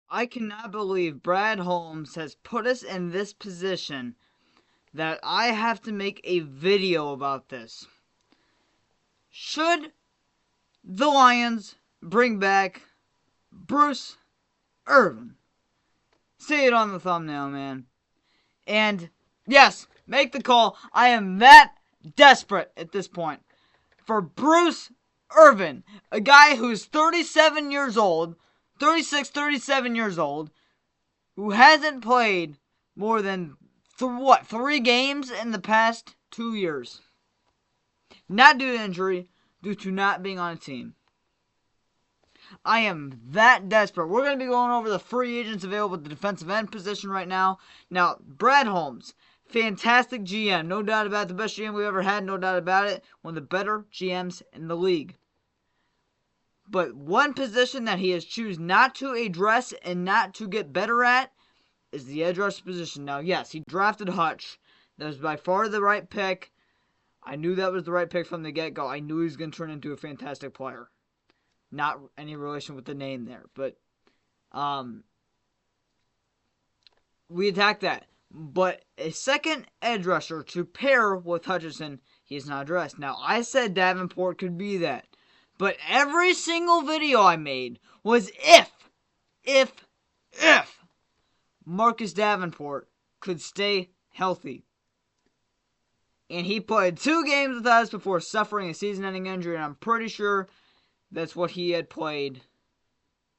I cannot believe Brad Holmes has put us in this position that I have to make a video about this. Should the Lions bring back Bruce Irvin? See it on the thumbnail, man. And yes, make the call. I am that desperate at this point for Bruce Irvin, a guy who's 37 years old, 36, 37 years old, who hasn't played more than, 3 games in the past 2 years. Not due to injury, due to not being on a team. I am that desperate. We're going to be going over the free agents available at the defensive end position right now. Now, Brad Holmes, fantastic GM, no doubt about it. The best GM we've ever had, no doubt about it. One of the better GMs in the league. But one position that he has chosen not to address and not to get better at is the edge rusher position. Now, yes, he drafted Hutch. That was by far the right pick. I knew that was the right pick from the get-go. I knew he was going to turn into a fantastic player. Not any relation with the name there, but we attacked that. But a second edge rusher to pair with Hutchinson, he is not addressed. Now, I said Davenport could be that, but every single video I made was if Marcus Davenport could stay healthy. And he played 2 games with us before suffering a season-ending injury, and I'm pretty sure that's what he had played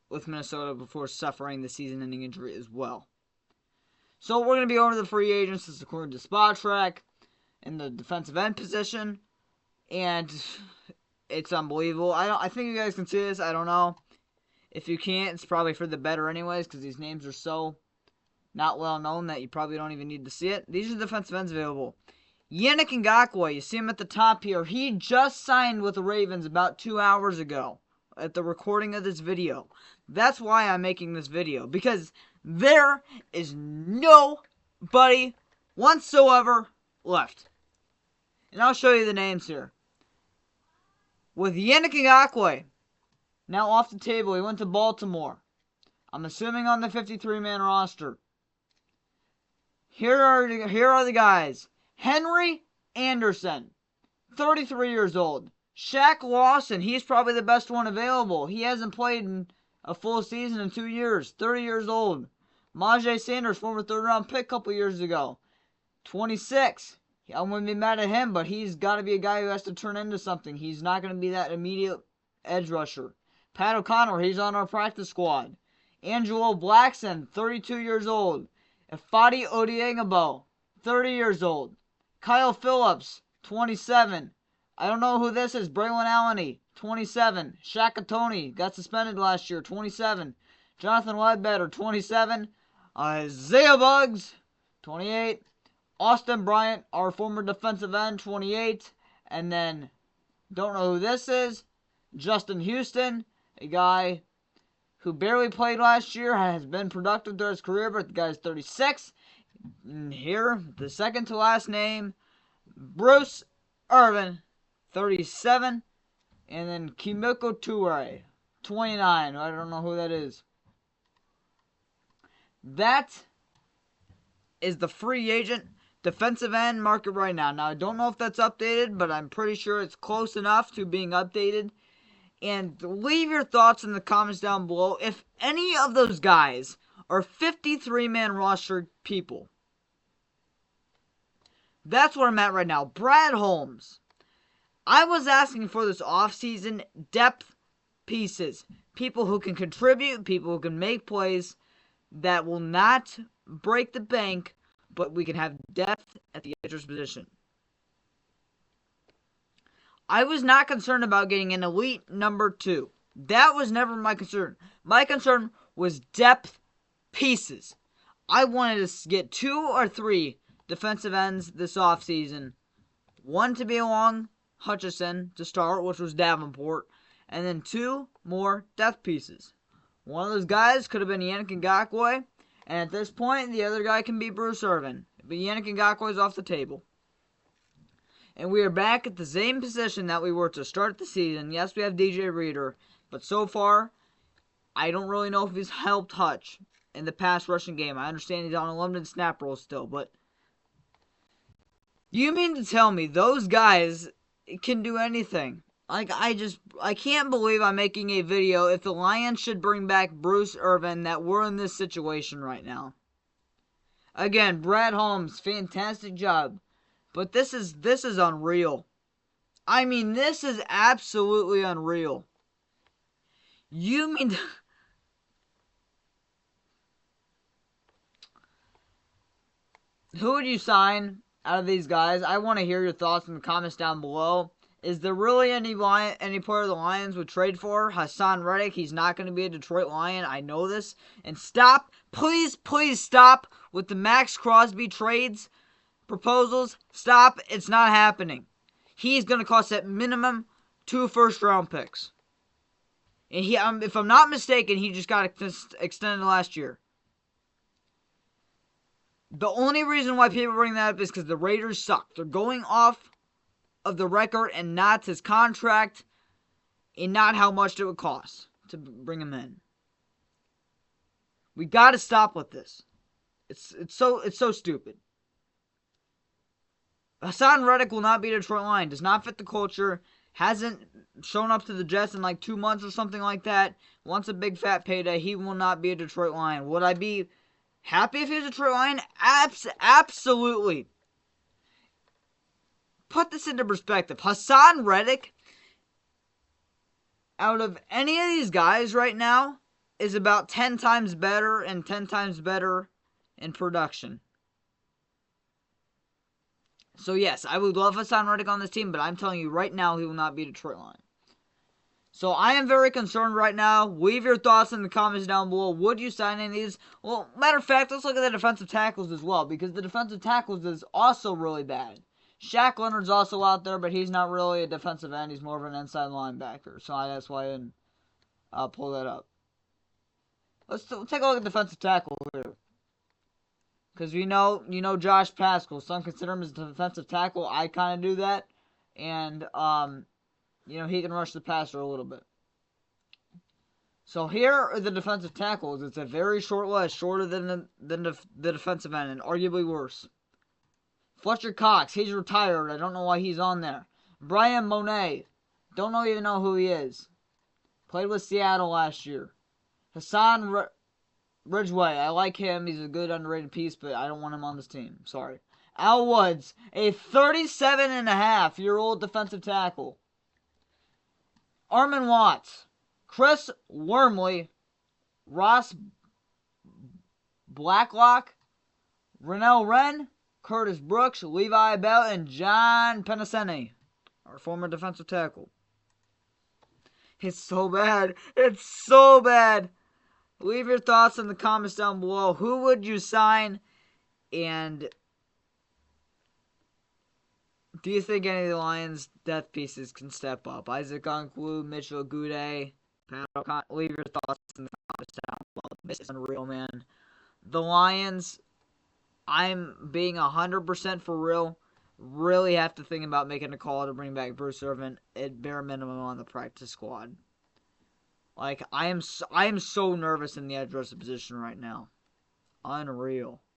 with Minnesota before suffering the season-ending injury as well. So we're going to be over the free agents. This is according to Spot Track in the defensive end position. And it's unbelievable. I think you guys can see this. I don't know. If you can't, it's probably for the better anyways, because these names are so not well known that you probably don't even need to see it. These are the defensive ends available. Yannick Ngakoue, you see him at the top here. He just signed with the Ravens about 2 hours ago at the recording of this video. That's why I'm making this video, because there is nobody whatsoever left. And I'll show you the names here. With Yannick Ngakoue now off the table, he went to Baltimore. I'm assuming on the 53-man roster. Here are the guys. Henry Anderson, 33 years old. Shaq Lawson, he's probably the best one available. He hasn't played in a full season in 2 years. 30 years old. Majay Sanders, former third-round pick a couple years ago. 26. I wouldn't be mad at him, but he's got to be a guy who has to turn into something. He's not going to be that immediate edge rusher. Pat O'Connor, he's on our practice squad. Angelo Blackson, 32 years old. Ifeadi Odiegbo, 30 years old. Kyle Phillips, 27. I don't know who this is. Braylon Alleney, 27. Shaka Toney, got suspended last year, 27. Jonathan Ledbetter, 27. Isaiah Buggs, 28. Austin Bryant, our former defensive end, 28. And then, don't know who this is. Justin Houston, a guy who barely played last year, has been productive throughout his career, but the guy's 36. And here, the second to last name, Bruce Irvin, 37. And then Kimiko Toure, 29. I don't know who that is. That is the free agent defensive end market right now. Now, I don't know if that's updated, but I'm pretty sure it's close enough to being updated. And leave your thoughts in the comments down below if any of those guys are 53-man roster people. That's where I'm at right now. Brad Holmes. I was asking for this offseason depth pieces. People who can contribute, people who can make plays that will not break the bank, but we can have depth at the edge position. I was not concerned about getting an elite number 2. That was never my concern. My concern was depth pieces. I wanted to get 2 or 3 defensive ends this offseason. One to be along Hutchinson to start, which was Davenport, and then 2 more depth pieces. One of those guys could have been Yannick Ngakoue, and at this point, the other guy can be Bruce Irvin. But Yannick Ngakoue is off the table. And we are back at the same position that we were to start the season. Yes, we have DJ Reader, but so far, I don't really know if he's helped Hutch in the pass rushing game. I understand he's on a limited snap role still, but you mean to tell me those guys can do anything? Like, I can't believe I'm making a video if the Lions should bring back Bruce Irvin that we're in this situation right now. Again, Brad Holmes, fantastic job. But this is unreal. I mean, this is absolutely unreal. You mean... Who would you sign out of these guys? I want to hear your thoughts in the comments down below. Is there really any player the Lions would trade for? Hassan Reddick, he's not going to be a Detroit Lion. I know this. And stop, please stop with the Max Crosby trades proposals. Stop, it's not happening. He's going to cost at minimum 2 first-round picks. And if I'm not mistaken, he just got extended last year. The only reason why people bring that up is because the Raiders suck. They're going off of the record and not his contract and not how much it would cost to bring him in. We got to stop with this. It's so stupid. Hassan Reddick will not be a Detroit Lion. Does not fit the culture. Hasn't shown up to the Jets in like 2 months or something like that. Wants a big fat payday. He will not be a Detroit Lion. Would I be happy if he was a Detroit Lion? Absolutely. Put this into perspective. Hassan Reddick, out of any of these guys right now, is about 10 times better and 10 times better in production. So yes, I would love Hassan Reddick on this team, but I'm telling you right now, he will not be a Detroit Lion. So I am very concerned right now. Leave your thoughts in the comments down below. Would you sign any of these? Well, matter of fact, let's look at the defensive tackles as well, because the defensive tackles is also really bad. Shaq Leonard's also out there, but he's not really a defensive end. He's more of an inside linebacker. So that's why I didn't pull that up. Let's take a look at defensive tackle here. Because you know Josh Pascal. Some consider him as a defensive tackle. I kind of do that. And, he can rush the passer a little bit. So here are the defensive tackles. It's a very short list, shorter than the defensive end, and arguably worse. Fletcher Cox, he's retired. I don't know why he's on there. Brian Monet, don't even know who he is. Played with Seattle last year. Hassan Ridgeway, I like him. He's a good underrated piece, but I don't want him on this team. Sorry. Al Woods, a 37-and-a-half-year-old defensive tackle. Armin Watts, Chris Wormley, Ross Blacklock, Rennell Wren, Curtis Brooks, Levi Bell, and John Penaseni, our former defensive tackle. It's so bad. It's so bad. Leave your thoughts in the comments down below. Who would you sign? And do you think any of the Lions' death pieces can step up? Isaac Onkwu, Mitchell Gude, leave your thoughts in the comments down below. This is unreal, man. The Lions, I'm being 100% for real, really have to think about making a call to bring back Bruce Irvin at bare minimum on the practice squad. Like, I am so nervous in the edge rusher position right now. Unreal.